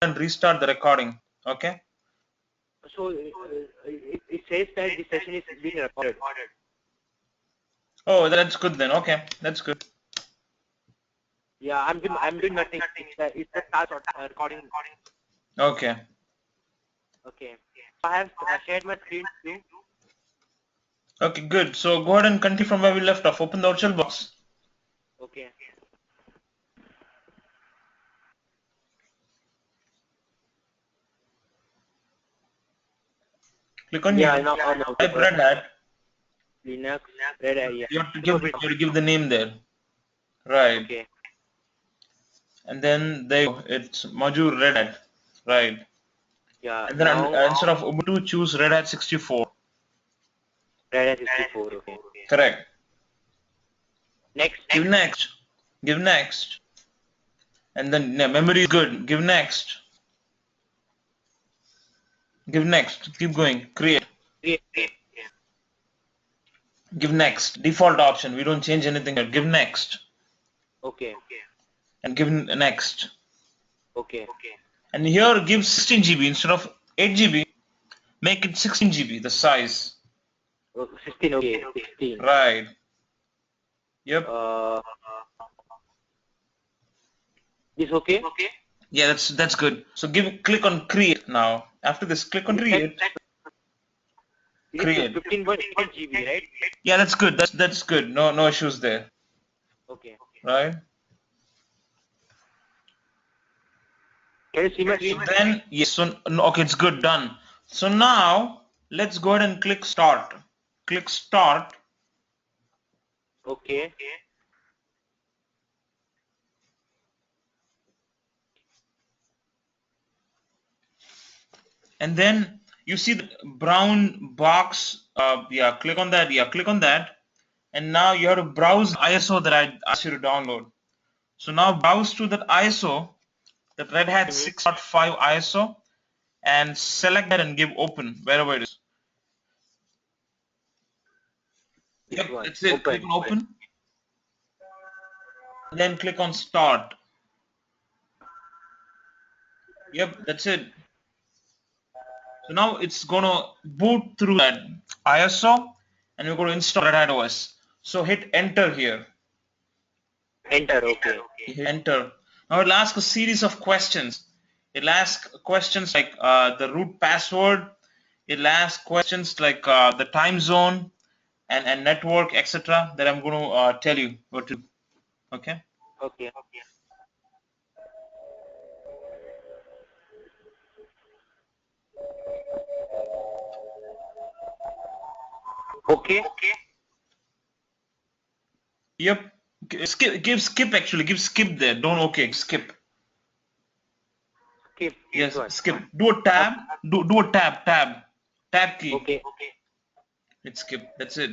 and restart the recording. Okay. So it says that the session is being recorded. Oh, that's good then. Okay, that's good. Yeah, I'm doing nothing. It's the start recording. Okay. Okay. I have shared my screen too. Okay, good. So go ahead and continue from where we left off. Open the virtual box. Okay. Click on Yeah, new. no, Type Red Hat. Linux, Red Hat, yeah. You have to give the name there. Right. Okay. And then there you go. It's module Red Hat. Right. Yeah. And then instead of Ubuntu, choose Red Hat 64. Red Hat 64. Okay. Correct. Next. Give next. Give next. And then memory is good. Give next. Give next. Keep going. Create. Give next. Default option. We don't change anything here. Give next. Okay. And give next. Okay. And here give 16 GB instead of 8 GB. Make it 16 GB. The size. 16. Okay. 16. Right. Yep. Is okay? Yeah, that's good. So click on create now. After this, click on create. Create. 15.8 GB, right? Yeah, that's good. That's good. No issues there. Okay. Right. Can you see my screen? So then yes. So okay, it's good. Done. So now let's go ahead and click start. Click start. Okay. And then you see the brown box. Yeah, click on that. Yeah, click on that. And now you have to browse ISO that I asked you to download. So now browse to that ISO, that Red Hat 6.5 ISO, and select that and give open wherever it is. Yep, that's it. Click on open. And then click on start. Yep, that's it. So now it's going to boot through that ISO and we're going to install Red Hat OS. So hit enter here. Enter, okay. Hit enter. Now it'll ask a series of questions. It'll ask questions like the root password. It'll ask questions like the time zone and network, etc. that I'm going to tell you what to do. Okay. Okay. Okay. Yep. Give skip actually. Give skip there. Don't okay. Skip. Skip. Yes. Skip. Do a tab. Do a tab. Tab key. Okay. Hit skip. That's it.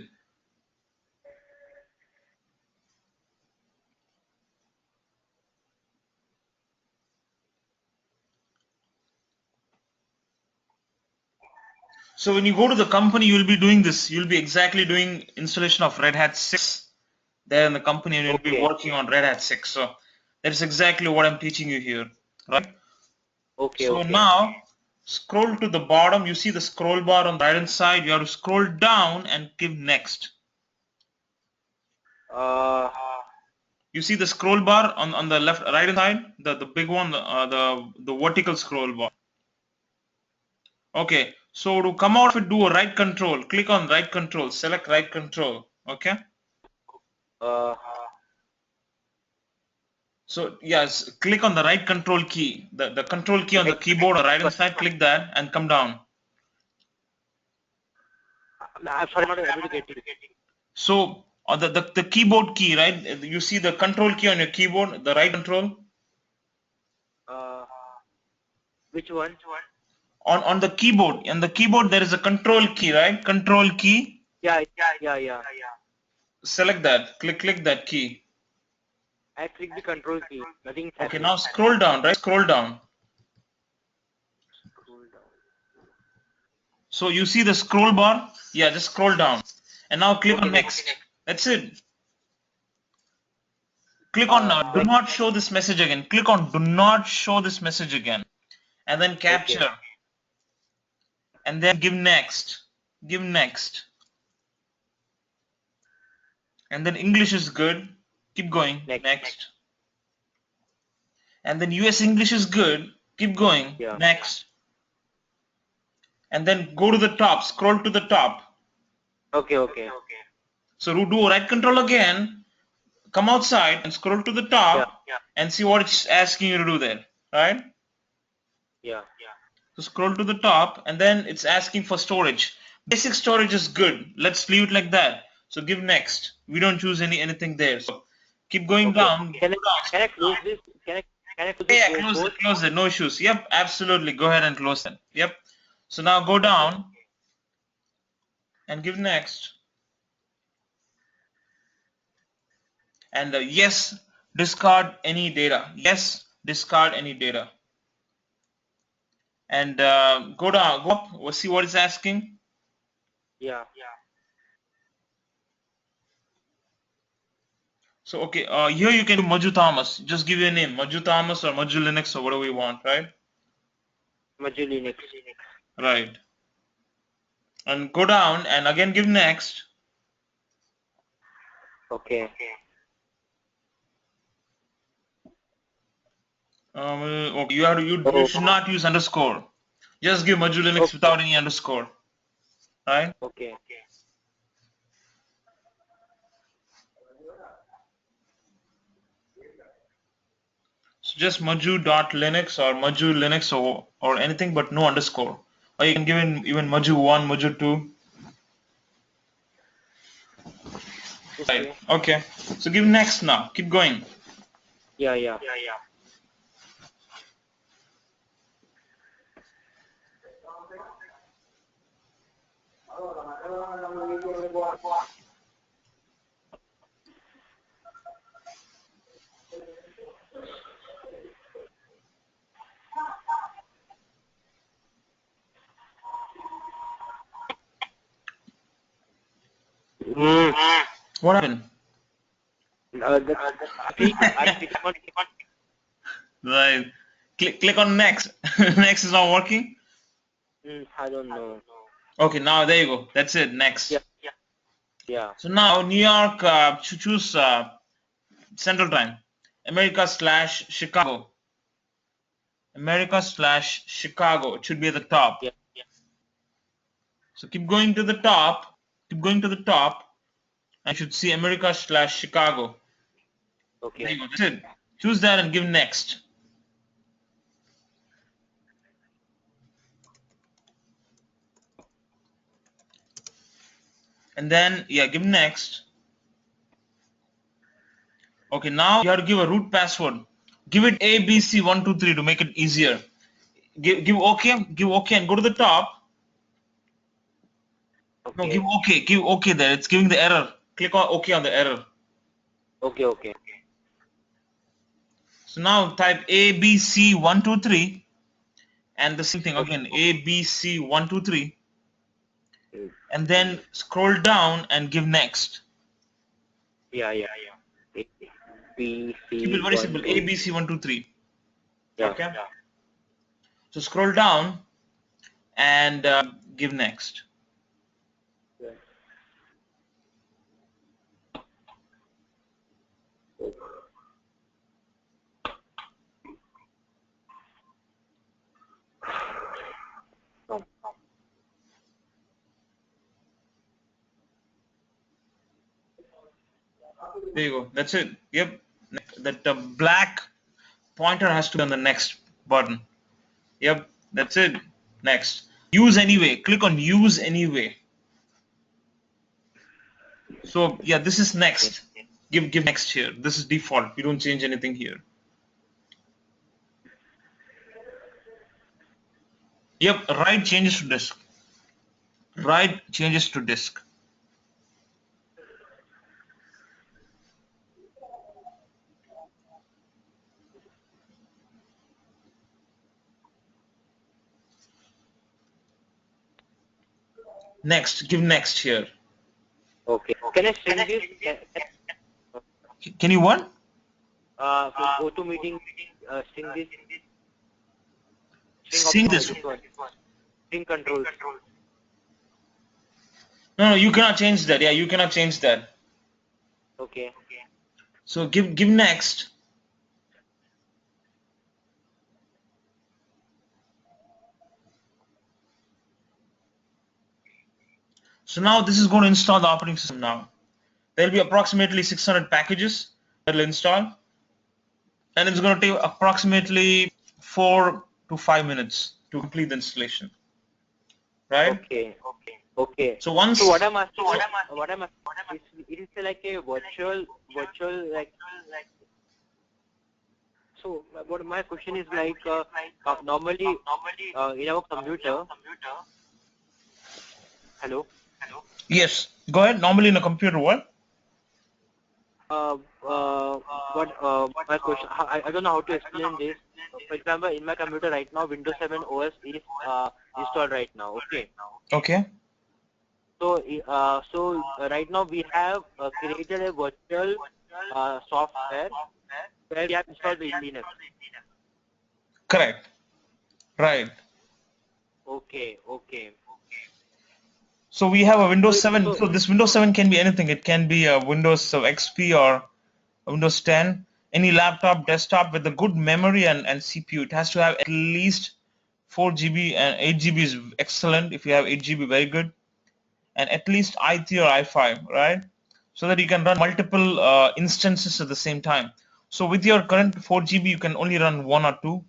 So when you go to the company, you'll be doing this. You'll be exactly doing installation of Red Hat 6 there in the company, and you'll be working on Red Hat 6. So that's exactly what I'm teaching you here, right? Okay. So now scroll to the bottom. You see the scroll bar on the right hand side. You have to scroll down and give next. You see the scroll bar on the left right hand side, the big one, the vertical scroll bar. Okay, so to come out of it, do a right control. Click on right control. Select right control. Okay. So yes, click on the right control key. The control key on the keyboard on the right hand side. Click that and come down. I'm sorry, I'm not able to get it. So on the keyboard key, right? You see the control key on your keyboard, the right control. Which one? On the keyboard. On the keyboard there is a control key, right? Control key. Yeah. Select that. Click that key. I click the control key. Nothing is Okay, happening. now scroll down, right? Scroll down. So you see the scroll bar? Yeah, just scroll down. And now click on next. That's it. Click on do not show this message again. Click on do not show this message again. and then capture, Okay. and then give next, give next, and then English is good, keep going, Next. next, and then US English is good, keep going, Yeah. next, and then go to the top, scroll to the top. Okay. Okay. So do right control again, come outside and scroll to the Yeah. top and see what it's asking you to do there, right? Yeah. So scroll to the top and then it's asking for storage. Basic storage is good. Let's leave it like that. So give next. We don't choose anything there. So keep going Okay. down. Can I close this? Can I close this Yeah, code? close it. No issues. Yep, absolutely. Go ahead and close it. Yep. So now go Okay. down and give next. And yes, discard any data. Yes, discard any data. And go down, go up. We'll see what it's asking. Yeah. So okay, here you can do Maju Thomas. Just give your name, Maju Thomas or Maju Linux or whatever you want, right? Maju Linux. Right. And go down and again give next. Okay. Okay, you should not use underscore. Just give Maju Linux without any underscore, right? Okay. So just Maju.linux or Maju Linux or anything but no underscore. Or you can give in even Maju 1, Maju 2. Right. Okay. Okay. So give next now. Keep going. Yeah. Yeah. Mm. What happened? The I click on. Right. Click on next. Next is not working. I don't know. Okay, now there you go. That's it. Next. Yeah. Yeah. So now New York, choose Central Time. America/Chicago. America/Chicago. It should be at the top. Yeah. So keep going to the top. Keep going to the top. And you should see America/Chicago. There Okay. you go. That's it. Choose that and give next. And then, yeah, give next. Okay, now you have to give a root password. Give it ABC123 to make it easier. Give OK and go to the top. No, Okay. give OK there. It's giving the error. Click on OK on the error. Okay. Okay. So now type ABC123 and the same thing Okay. again, ABC123, and then Okay. scroll down and give next. Yeah. A, B, Keep it C, very simple, 1, 2. ABC123. Yeah. Okay. So scroll down and give next. There you go. That's it. Yep. That black pointer has to be on the next button. Yep. That's it. Next. Use anyway. Click on use anyway. So yeah, this is next. Give next here. This is default. You don't change anything here. Yep. Write changes to disk. Write changes to disk. Next. Give next here. Okay. Can I string this? Can you what? For go to meeting, string this. String seeing this? this one. Sync controls. No, you cannot change that. Yeah, you cannot change that. Okay. So give next. So now this is going to install the operating system now. There will be approximately 600 packages that will install, and it's going to take approximately 4 to 5 minutes to complete the installation. Right? Okay. So once So what I'm asking, it is like a virtual like. So what my question is like, normally in our computer. Hello. yes, go ahead. Normally in a computer, what? My question, I don't know how to explain this. For example, in my computer right now, Windows 7 OS is installed right now. Okay. Okay. So right now we have created a virtual software where we have installed the Linux. Correct. Right. Okay. So we have a Windows 7. So So this Windows 7 can be anything. It can be a Windows XP or a Windows 10. Any laptop, desktop with a good memory and CPU. It has to have at least 4 GB, and 8 GB is excellent. If you have 8 GB, very good. And at least i3 or i5, right? So that you can run multiple instances at the same time. So with your current 4 GB, you can only run 1 or 2.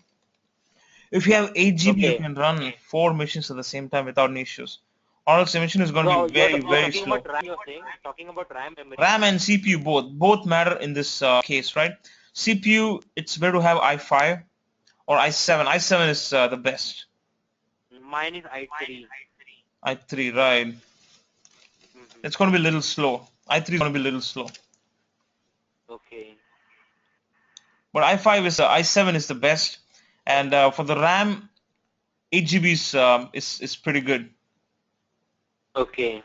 If you have 8 GB, you okay. can run 4 machines at the same time without any issues. Or else the machine is going to No, be very, you're very talking slow. about RAM. You're saying talking about RAM memory. RAM and CPU both matter in this case, right? CPU, it's better to have i5 or i7. i7 is the best. Mine is i3. i3, right? It's going to be a little slow. i3 is going to be a little slow. Okay. But i7 is the best, and for the RAM, 8 GB is pretty good. Okay.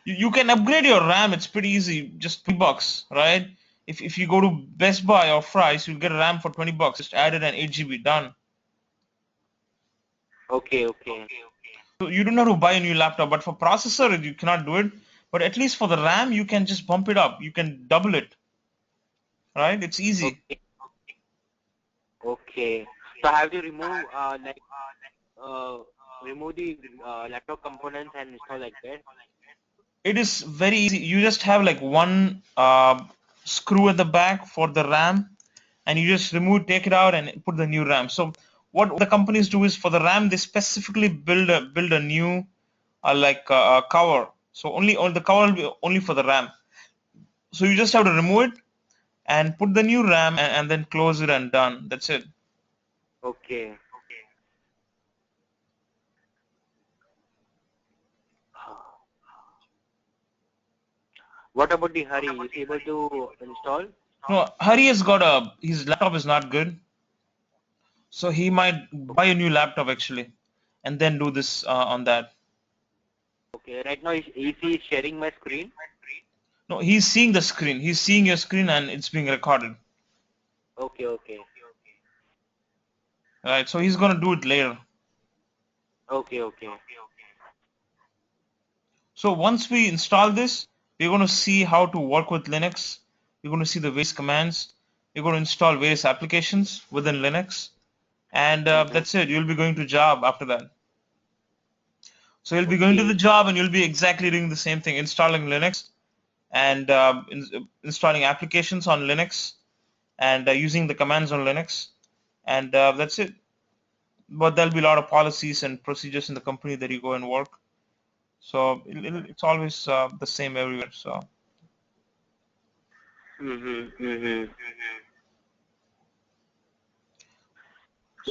You can upgrade your RAM. It's pretty easy, just $20, right? If you go to Best Buy or Fry's, you'll get a RAM for $20. Just add it and 8 GB done. Okay. So you don't have to buy a new laptop, but for processor you cannot do it. But at least for the RAM, you can just bump it up. You can double it, right? It's easy. Okay. So I have to remove remove the laptop components and install like that. It is very easy. You just have like one screw at the back for the RAM, and you just take it out and put the new RAM. So what the companies do is for the RAM, they specifically build a new cover. So only the cover will be only for the RAM. So you just have to remove it and put the new RAM and then close it and done. That's it. Okay. What about the Hari? Is he able to install? No, Hari has got his laptop is not good, so he might buy a new laptop actually, and then do this on that. Okay. Right now, is he sharing my screen? No, he's seeing the screen. He's seeing your screen and it's being recorded. Okay. Right, so he's gonna do it later. Okay. So once we install this, we're gonna see how to work with Linux. We're gonna see the various commands. We're gonna install various applications within Linux, and that's it. You'll be going to job after that. So you'll be going to the Okay. job and you'll be exactly doing the same thing, installing Linux and installing applications on Linux and using the commands on Linux, and that's it. But there'll be a lot of policies and procedures in the company that you go and work. So it's always the same everywhere. So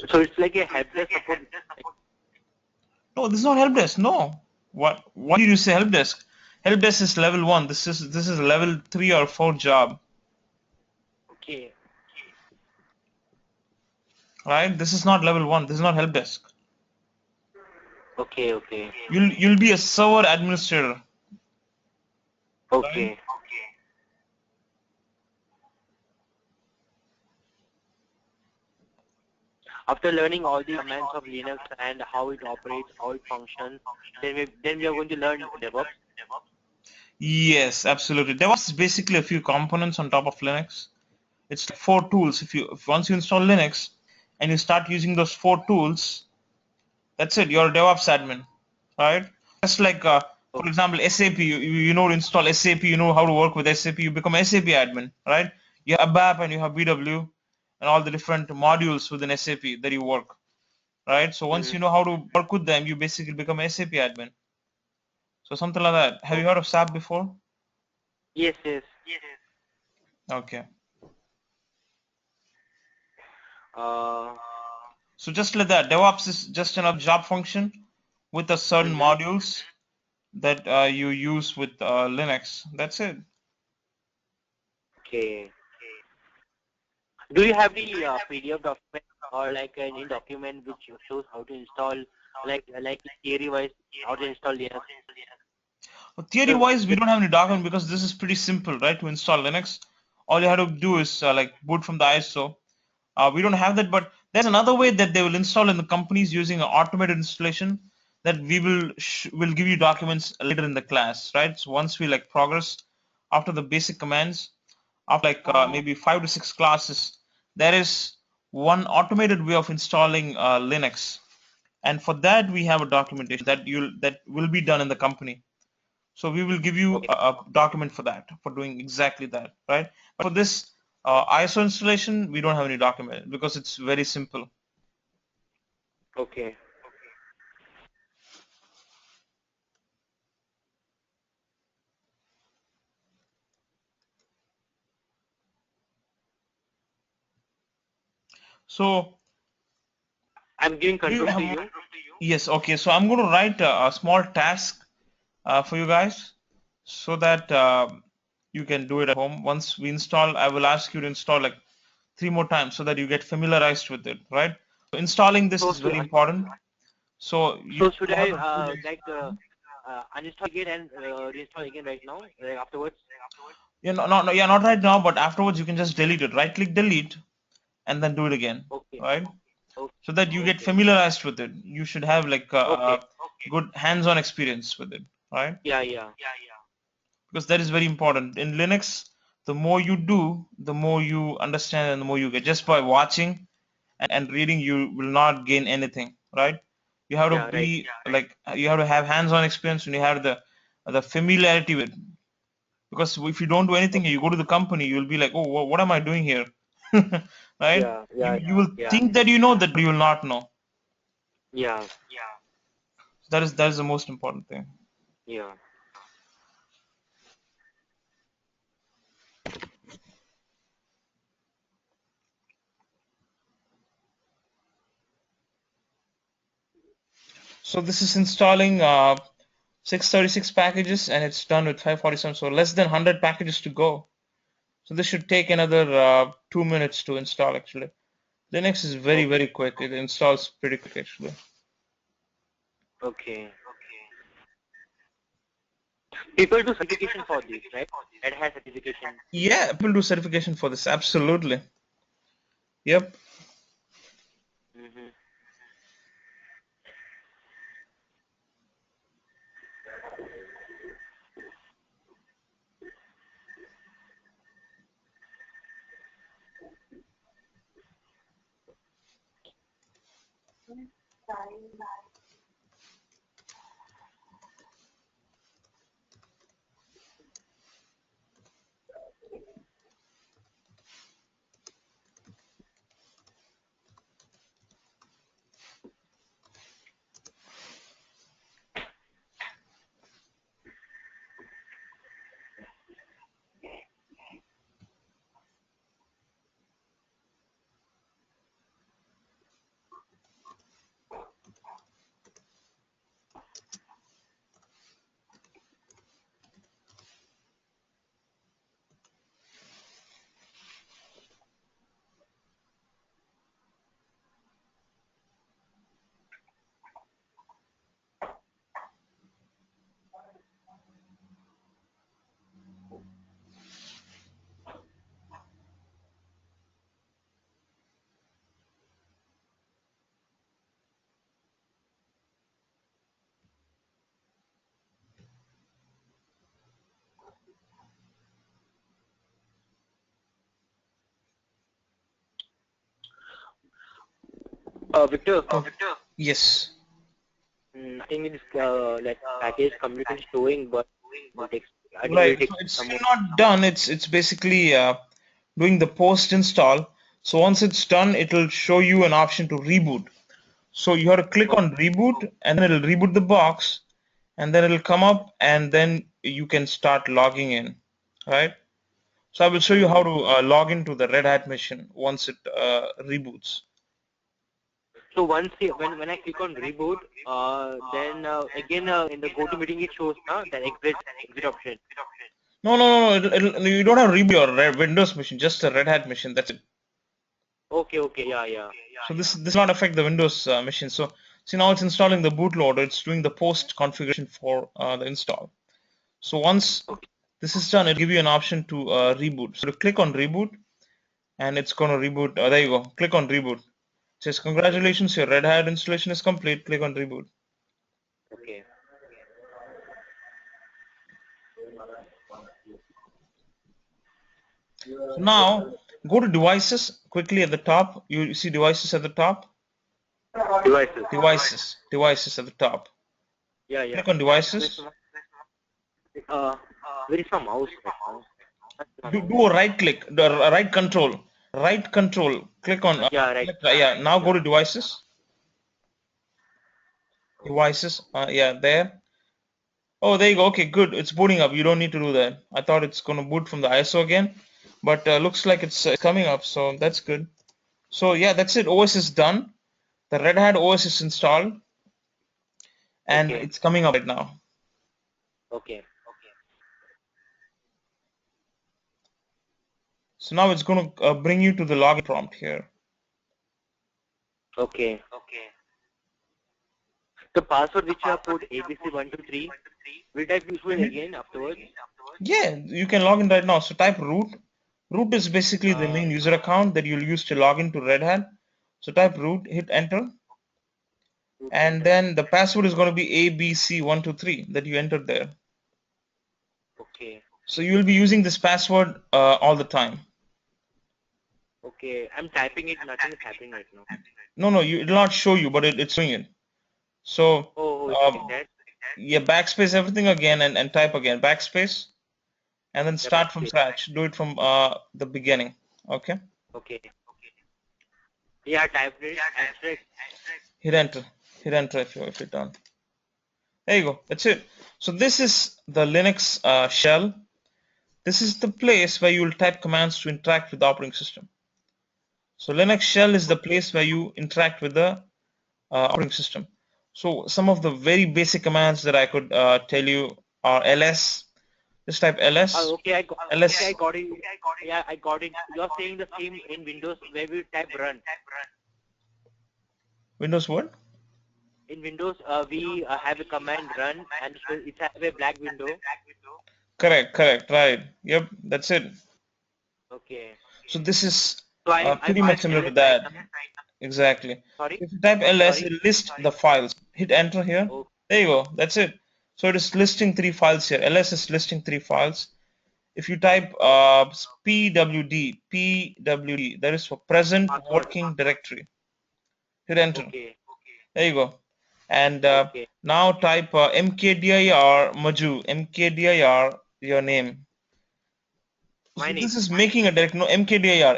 So it's like a help desk support. no, this is not help desk. No, what did you say help desk? Help desk is level 1. This is level 3 or 4 job, Okay. right? This is not level 1. This is not help desk. Okay. You'll be a server administrator, right? Okay. After learning all the commands of Linux and how it operates, how it functions, then we are going to learn DevOps. Yes, absolutely. DevOps is basically a few components on top of Linux. It's like four tools. If once you install Linux and you start using those four tools, that's it. You're a DevOps admin, right? Just like, for example, SAP. You know to install SAP. You know how to work with SAP. You become SAP admin, right? You have ABAP and you have BW and all the different modules within SAP that you work, right? So once Mm-hmm. you know how to work with them, you basically become SAP admin. So something like that. Have you heard of SAP before? Yes, yes. Okay. Uh, So just like that, DevOps is just another job function with a certain mm-hmm. modules that you use with Linux. That's it. Okay. Do you have the PDF document or like any document which shows how to install, like theory wise, how to install Linux? Theory The, wise, we the, don't have any document because this is pretty simple, right? To install Linux, all you have to do is like boot from the ISO. We don't have that, but there's another way that they will install in the companies using an automated installation that we will give you documents later in the class, right? So once we like progress after the basic commands, after like maybe 5 to 6 classes, there is one automated way of installing Linux, and for that we have a documentation that will be done in the company. So we will give you okay, a document for that, for doing exactly that, right? But for this ISO installation, we don't have any document because it's very simple. okay. So I'm giving do you control to have, you. yes, okay. So I'm going to write a small task for you guys so that you can do it at home. Once we install, I will ask you to install like 3 more times so that you get familiarized with it, right? So installing this So is should very important. So you so should have I to do this. uninstall again and reinstall again right now, like afterwards? Yeah, yeah, not right now, but afterwards you can just delete it. Right click delete and then do it again, Okay, right? okay, So that you get okay, familiarized with it. You should have like okay. a good hands-on experience with it, right? Yeah, yeah, Because that is very important. In Linux, the more you do, the more you understand and the more you get. Just by watching and reading, you will not gain anything, right? You have to yeah. Right. be like you have to have hands-on experience and you have the familiarity with it. Because if you don't do anything, you go to the company, you'll be like, oh, what am I doing here? Right? Yeah, You yeah, you will yeah, think that you know that, but you will not know. yeah, That is the most important thing. yeah. So this is installing 636 packages and it's done with 547. So less than 100 packages to go. So this should take another 2 minutes to install actually. Linux is very, Okay, very quick. It installs pretty quick actually. okay. People do certification for this, right? Red Hat certification. Yeah, people do certification for this. Absolutely. Yep. Mm-hmm. Victor, Yes. I think this like package completely showing, but it takes, I think it Right. will So take it's some still more. not done. It's basically doing the post install. So once it's done, it'll show you an option to reboot. So you have to click on reboot, and then it'll reboot the box, and then it'll come up, and then you can start logging in. Right. So I will show you how Mm-hmm. to log into the Red Hat machine once it reboots. So once when I click on reboot, then again in the go to meeting it shows that exit option. No, no, no, no. You don't have to reboot your Windows machine, just a Red Hat machine. That's it. Okay, okay, yeah, yeah. So this will not affect the Windows machine. So see, now it's installing the bootloader. It's doing the post configuration for the install. So once Okay, this is done, it'll give you an option to reboot. So to click on reboot, and it's going to reboot. There you go. Click on reboot. It says congratulations, your Red Hat installation is complete. Click on reboot. okay, So now go to devices quickly at the top. You see devices at the top. devices. Devices at the top. Yeah, yeah. Click on Where's devices. my, uh, where is my mouse right now? That's my mouse. Do a right click, the right control. Click on Yeah, right. select, yeah. Now go Yeah. to devices, yeah, there. Oh, there you go. Okay, good. It's booting up. You don't need to do that. I thought it's going to boot from the ISO again, but looks like it's coming up. So that's good. So yeah, that's it. OS is done. The Red Hat OS is installed, and Okay, it's coming up right now. okay, So now it's going to bring you to the login prompt here. okay. The password which you have put ABC123, will that be useful Mhm. again afterwards? Yeah, you can log in right now. So type root. Root is basically the Uh, main user account that you'll use to log into Red Hat. So type root, hit enter, root and enter. then the password is going to be ABC123 that you entered there. Okay, So you will be using this password all the time. okay. I'm typing it. Nothing is happening right now. No, no, it will not show you, but it's doing it. So Oh, it's uh, like that. yeah, backspace everything again and type again, backspace, and then The start from backspace. scratch. Do it from the beginning. Okay, Okay. Yeah, typed it. Enter. hit enter, if you're done. There you go. That's it. So this is the Linux shell. This is the place where you will type commands to interact with the operating system. So Linux shell is the place where you interact with the operating system. So some of the very basic commands that I could tell you are ls. Just type ls. Okay, okay, I ls. got it. Yeah, I got it. You're saying the same in Windows where we type run. Windows Word. In Windows, we have a command run and it has a black window. Correct. Right. Yep. That's it. Okay. So this is So I pretty much pressed similar to LS right that. now. Exactly. Sorry. If you type ls, it lists the files. Hit enter here. Oh, There you go. That's it. So it is listing three files here. ls is listing three files. If you type pwd, that is for present password. working directory. Hit enter. Okay. There you go. And Okay. now type mkdir mkdir your name. My So this name. is making a direct no mkdir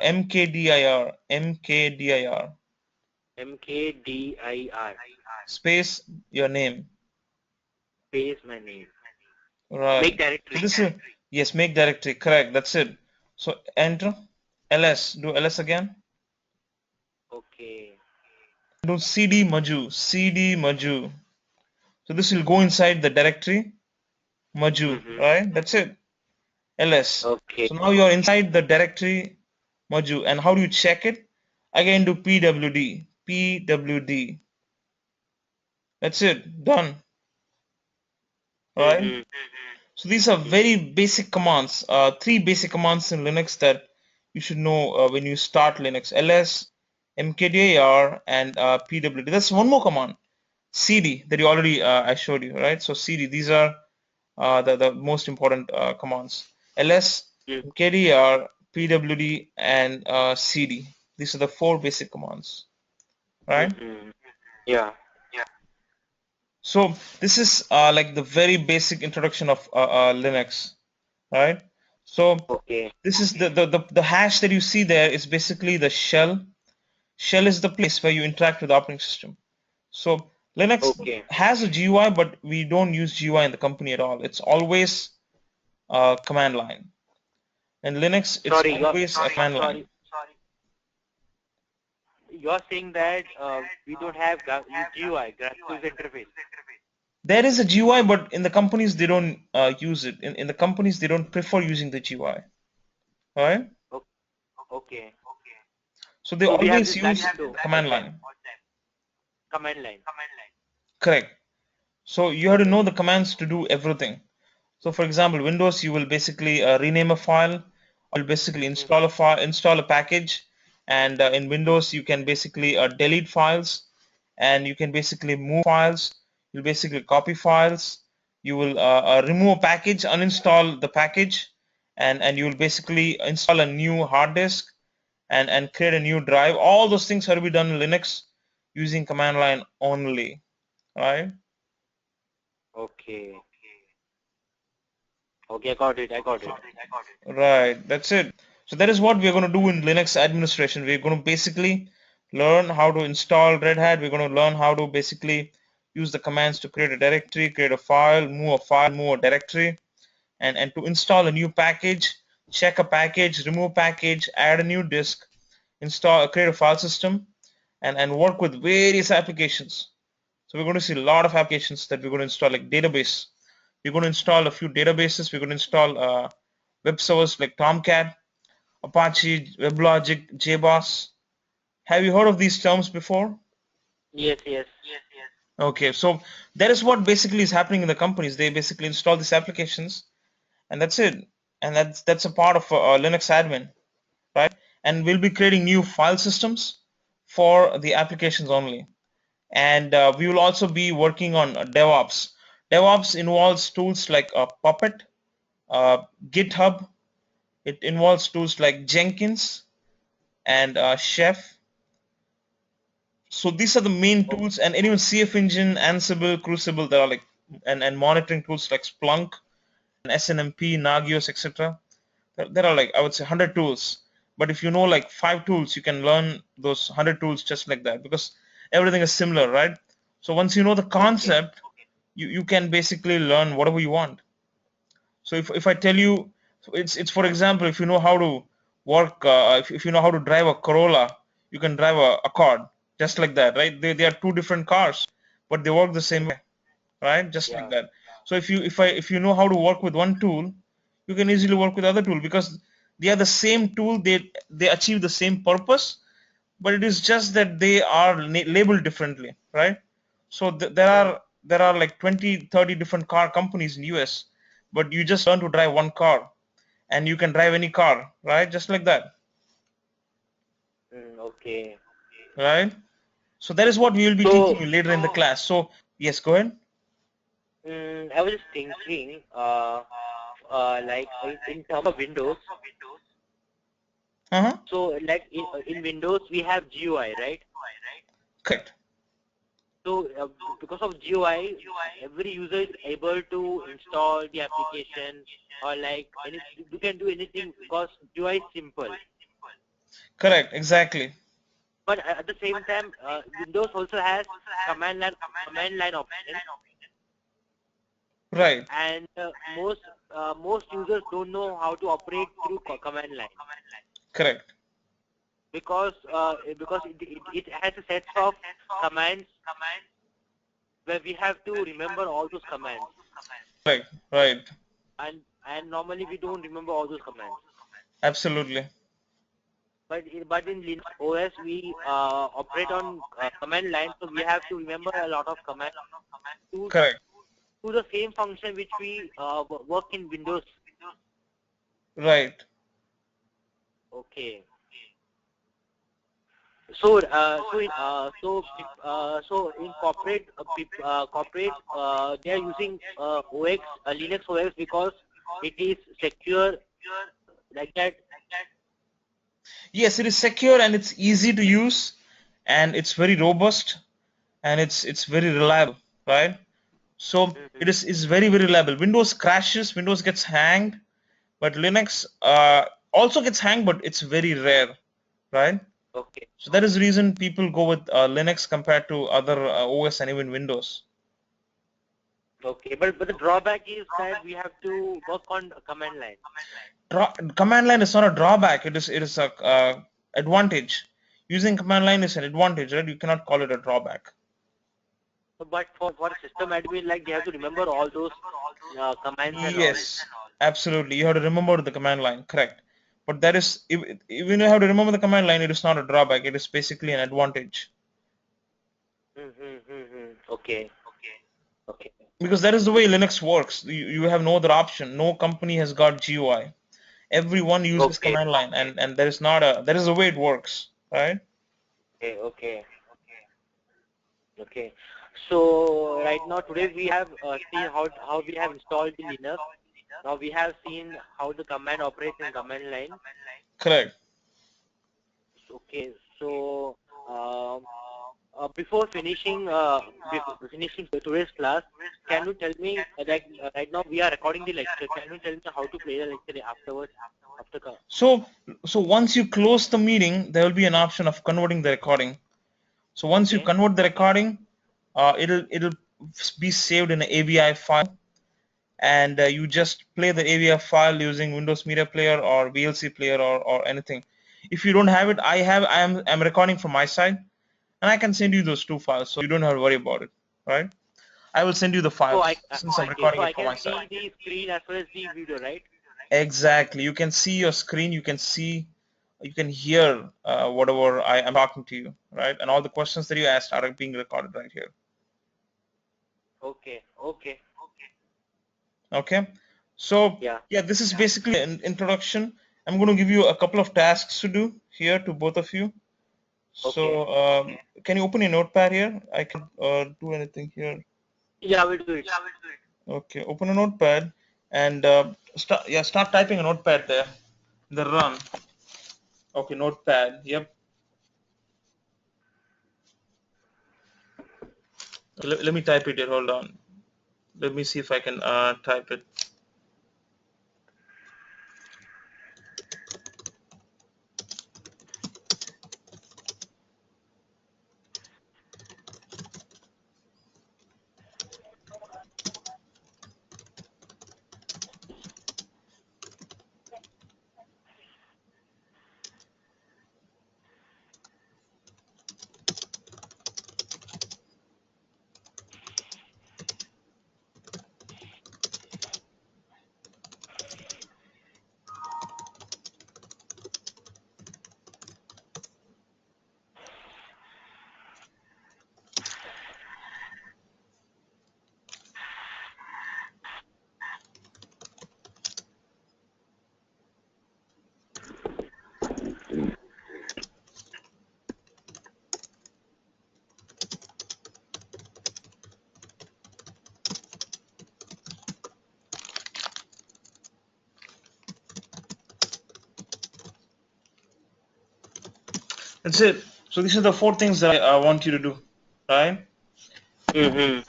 MKDIR. space your name. Space my name. Make Right. So directory. this is yes, make directory. Correct. That's it. So enter ls. Do ls again. Okay. Do cd maju. So this will go inside the directory maju. Mm-hmm. Right. That's it. ls. Okay. So now you're inside the directory maju. And how do you check it? Again, do pwd. That's it. Done. Right. Mm-hmm. So these are Mm-hmm. very basic commands, three basic commands in Linux that you should know when you start Linux: ls, mkdir, and pwd. That's one more command, cd, that you already I showed you, right? So cd, these are the most important commands: ls, mkdir, pwd, and cd. These are the four basic commands. right? Mm-hmm. Yeah. So this is like the very basic introduction of Linux, right? So Okay. this is the hash that you see there is basically the shell. Shell is the place where you interact with the operating system. So Linux Okay. has a GUI, but we don't use GUI in the company at all. It's always a command line. In Linux, it's Sorry, you're always a command line. sorry. You're saying that we don't have GUI, graphical user interface. There is a GUI, but in the companies they don't use it. In the companies they don't prefer using the GUI, right? O- Okay. So they So we have always this black use window all command time, line. command line. Correct. So you have to know the commands to do everything. So for example, Windows, you will basically rename a file, or you'll basically Mhm. install a file, install a package, and in Windows you can basically delete files, and you can basically move files. You'll basically copy files. You will remove a package, uninstall the package, and you will basically install a new hard disk and create a new drive. All those things are to be done in Linux using command line only, right? Okay. Okay, I got it. I got it. Right, that's it. So that is what we're going to do in Linux administration. We're going to basically learn how to install Red Hat. We're going to learn how to basically use the commands to create a directory, create a file, move a directory, and to install a new package, check a package, remove package, add a new disk, install, create a file system, and work with various applications. So we're going to see a lot of applications that we're going to install, like database. We're going to install a few databases. We're going to install web servers like Tomcat, Apache, WebLogic, JBoss. Have you heard of these terms before? Yes, yes. Okay, so that is what basically is happening in the companies. They basically install these applications, and that's it. And that's a part of Linux admin, right? And we'll be creating new file systems for the applications only. And we will also be working on DevOps. DevOps involves tools like Puppet, GitHub. It involves tools like Jenkins and Chef. So these are the main O- tools, and even CF Engine, Ansible, Crucible. There are like and monitoring tools like Splunk and SNMP, Nagios, etc. There are like I would say 100 tools. But if you know like 5 tools, you can learn those 100 tools just like that because everything is similar, right? So once you know the Okay. concept, you can basically learn whatever you want. So if I tell you, so it's for example, if you know how to work, if you know how to drive a Corolla, you can drive a Accord just like that, right? They are two different cars, but they work the same Mm, way, right? Just like yeah. that. So if you know how to work with one tool, you can easily work with other tool because they are the same tool. They achieve the same purpose, but it is just that they are labeled differently, right? So Mm, there are like 20, 30 different car companies in US, but you just learn to drive one car and you can drive any car, right? Just like that, okay. right? So that is what we will be teaching So, you later in the class. So yes, go ahead. I was just thinking, like in terms of Windows. Uh-huh. So, like in Windows, we have GUI, right? Correct. So, because of GUI, every user is able to install the application or like any, you can do anything because GUI is simple. Correct. Exactly. But at the same time, Windows also has command line command line option, Right. and most users don't know how to operate through command line Correct. because it has a set of commands where we have to remember all those commands, Correct. Right. and normally we don't remember all those commands. Absolutely. But in Linux OS we operate on command line, so we have to remember a lot of commands to Correct. do the same function which we work in Windows. Right. Okay. So in corporate they are using OX Linux OS because it is secure like that. Yes, it is secure and it's easy to use, and it's very robust, and it's very reliable, right? So Mm-hmm. it is very reliable. Windows crashes, Windows gets hanged, but Linux also gets hanged, but it's very rare, right? Okay. So that is the reason people go with Linux compared to other OS and even Windows. Okay. But the drawback is that we have to work on a command line. Command line is not a drawback. It is a advantage. Using command line is an advantage, right? You cannot call it a drawback. But for a system admin, like they have to remember all those commands and all. Yes, absolutely. You have to remember the command line, correct? But that is, even you have to remember the command line, it is not a drawback. It is basically an advantage Mm-hmm, mm-hmm. Okay. Okay. because that is the way Linux works. You have no other option. No company has got GUI. Everyone uses Okay. command line, and there is not a that is the way it works, right? Okay. Okay. Okay. So right now today we have seen how we have installed the Linux. Now we have seen how the command operates in command line. Correct. Okay. So before finishing today's class, can you tell me that right now we are recording the lecture? Can you tell me how to play the lecture afterwards? After So so once you close the meeting, there will be an option of converting the recording. So once you okay. convert the recording, it'll be saved in an AVI file, and you just play the AVI file using Windows Media Player or VLC Player or anything. If you don't have it, I'm recording from my side, and I can send you those two files, so you don't have to worry about it, right? I will send you the So I files since I'm okay. So recording I it from can my side. see the screen as well as the video, right? Exactly. You can see your screen. You can hear whatever I am talking to you, right? And all the questions that you asked are being recorded right here. Okay. Okay. Okay. So Yeah. yeah, this is basically an introduction. I'm going to give you a couple of tasks to do here to both of you. Okay. So can you open your notepad here? I can do anything here. Yeah, we'll do it. Okay, open a notepad and start typing a notepad there. The run. Okay, notepad. Yep. Let me type it here. Hold on. Let me see if I can type it. That's it. So these are the four things that I want you to do, right? Mm-hmm.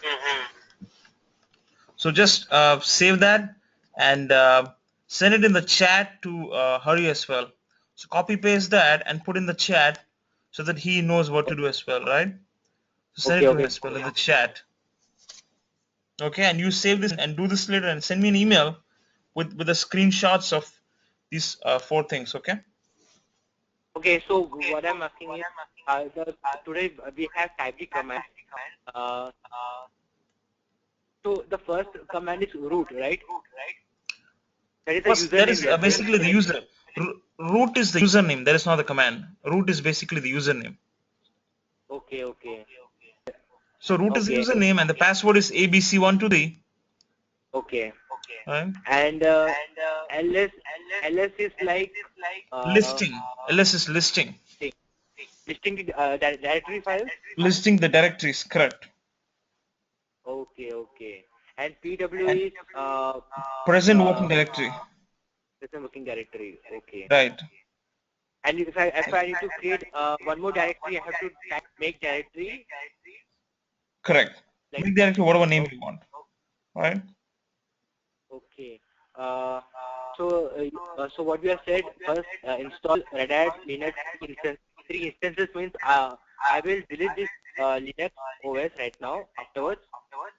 So just save that and send it in the chat to Hari as well. So copy paste that and put in the chat so that he knows what to do as well, right? So send Okay. it to him Okay. as well in the chat. Okay, and you save this and do this later and send me an email with the screenshots of these four things. Okay. Okay. So what I'm asking is, today we have typed the command. Uh, so the first command is root, right? That is the First, that username is you are saying. basically the user. Root is the username. That is not the command. Root is basically the username. Okay. Okay. So root is the Okay. username and the password is ABC123. Okay. Right? And ls ls is like uh, Listing. ls is listing. listing the directory files. Listing the directories. Correct. Okay. Okay. And pw And is present uh, working directory. system working directory. Okay. Right. And if I need to create one more directory, I have to type make directory. Correct. Like, Make directory whatever name okay. you want. Right? Okay. So what we have said first, install Red Hat Linux instance. 3 instances means I will delete this Linux OS right now afterwards,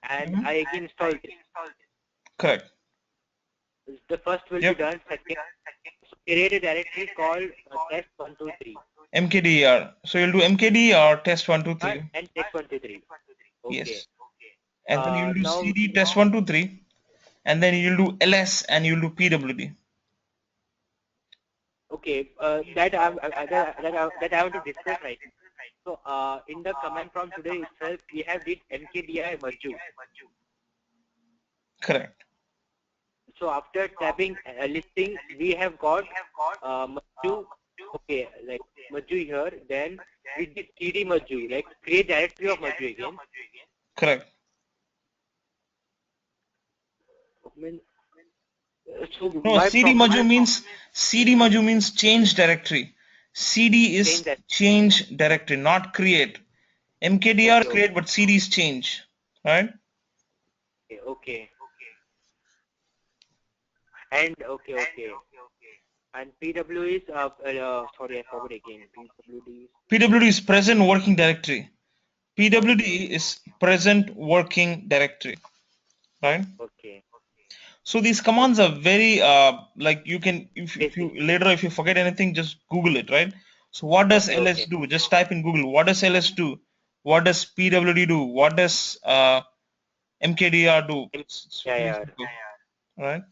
and I again install this. Correct. The first will be Yep. done. Second, so create a directory called test123. MKDR. So you'll do MKDR test123. And test123. Okay. Yes. And then you'll do Now, CD test123. And then you'll do LS and you'll do PWD. okay, that I want to discuss right now. So in the command prompt today itself, we have did mkdir merge. Correct. So after tabbing listing, we have got merge. Okay, like merge here. Then we did cd merge, like create directory of merge again. Correct. So No, CD Maju means change directory. CD is change directory, not create. MKDR Okay, create, but CD is change. Right? okay. And okay. And PW is sorry, I forgot again. PWD is present working directory. PWD is present working directory. Right? Okay. So these commands are very like you can if you later if you forget anything just Google it, right? So what does LS do? Just type in Google. What does LS do? What does PWD do? What does MKDR do? It's very Yeah. simple, right?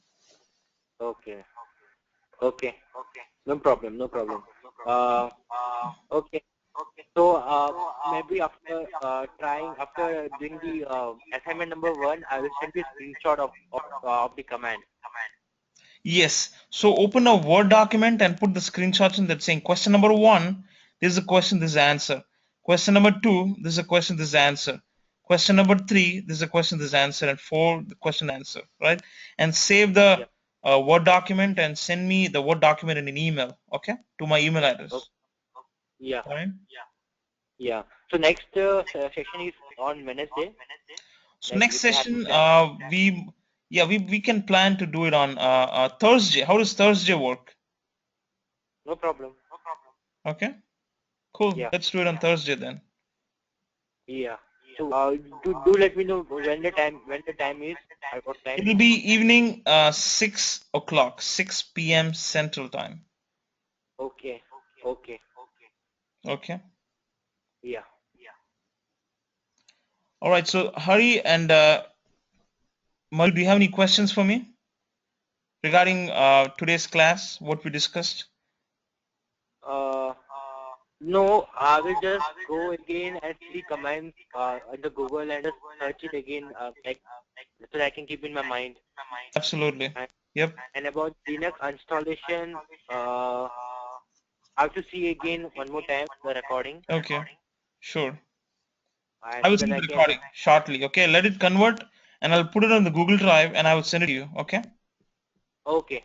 Okay. Okay. No problem. Okay. So maybe after doing the assignment number 1, I will send you a screenshot of the command. Yes. So open a Word document and put the screenshots in that saying question number 1, this is a question, this is the answer. Question number 2, this is a question, this is the answer. Question number 3, this is a question, this is the answer. And 4, the question answer, right? And save the Word document and send me the Word document in an email, okay? To my email address. Okay. Yeah. Right? Yeah. So next session is on Wednesday. So Like next if you have session, plan. we can plan to do it on Thursday. How does Thursday work? No problem. Okay, cool. Yeah. Let's do it on Thursday then. Yeah. So do let me know when the time is. At what time? It'll be evening 6 o'clock, 6 p.m. Central Time. Okay. Okay. Yeah. All right. So Hari and Madhu, do you have any questions for me regarding today's class? What we discussed? No, I will just go again and see commands on the Google and just search it again, like so that I can keep in my mind. Absolutely. Yep. And about Linux installation, I have to see again one more time the recording. Okay. Sure. And I will so send that the I can recording shortly. Okay. Let it convert and I'll put it on the Google Drive and I will send it to you. Okay. Okay.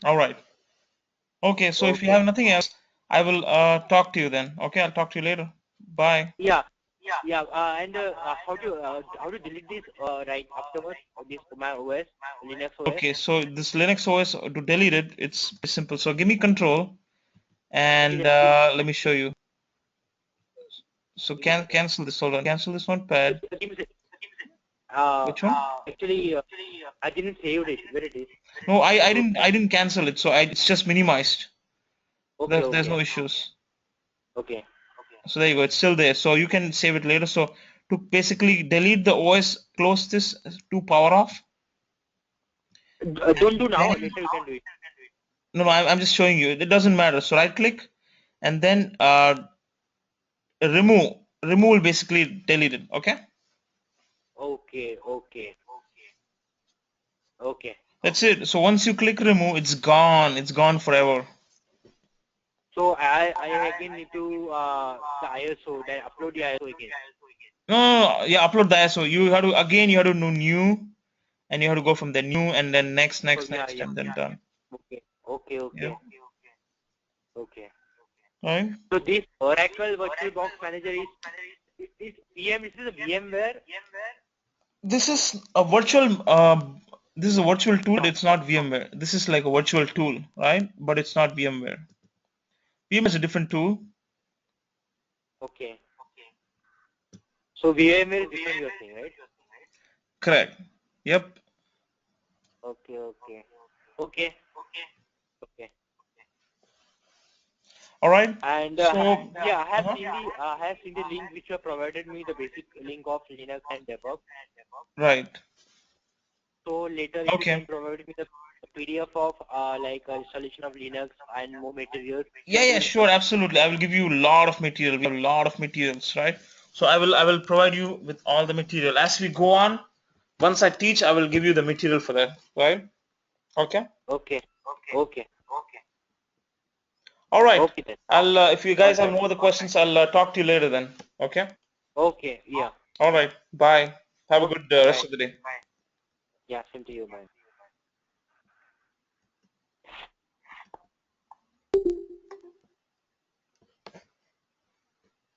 All right. Okay. So if you have nothing else, I will talk to you then. Okay. I'll talk to you later. Bye. Yeah. And how to delete this right afterwards? This my OS, Linux OS. Okay. So this Linux OS to delete it, it's simple. So give me control and let me show you. So cancel this. Hold on. Cancel this notepad. Which one? Actually, I didn't save it. Where it is? No, I didn't cancel it. So it's just minimized. There's no issues. Okay. So there you go. It's still there. So you can save it later. So to basically delete the OS, close this to power off. Don't do now. Later you can do it. No, I'm just showing you. It doesn't matter. So right click and then remove. Remove will basically delete it. Okay. Okay. That's it. So once you click remove, it's gone. It's gone forever. So I again need to the ISO, then upload the ISO again. No. Yeah, upload the ISO. You have to do new, and you have to go from the new and then next, and then done. Okay. Yeah. Okay. right? So this Oracle Virtual Box Manager is VM. This is a VMware. This is a virtual this is a virtual tool, but it's not VMware. This is like a virtual tool, right? But it's not VMware. VMware is a different tool. Okay. So VMware is different, you're saying, right? Correct. Yep. Okay, okay, okay, okay. All right. And So, yeah, uh-huh. I have seen the link which you have provided me, the basic link of Linux and DevOps. Right. So later, if you Okay. can provide me the PDF of like installation of Linux and more materials, which Yeah, can yeah, do. sure, absolutely. I will give you a lot of material. We have a lot of materials, right? So I will provide you with all the material as we go on. Once I teach, I will give you the material for that, right? Okay. Okay, okay, All right. okay then. I'll if you All guys have right. no other questions, I'll talk to you later then. Okay. Okay, yeah. All right. Bye. Have a Okay, good bye. rest of the day. Yeah, same to you, bye.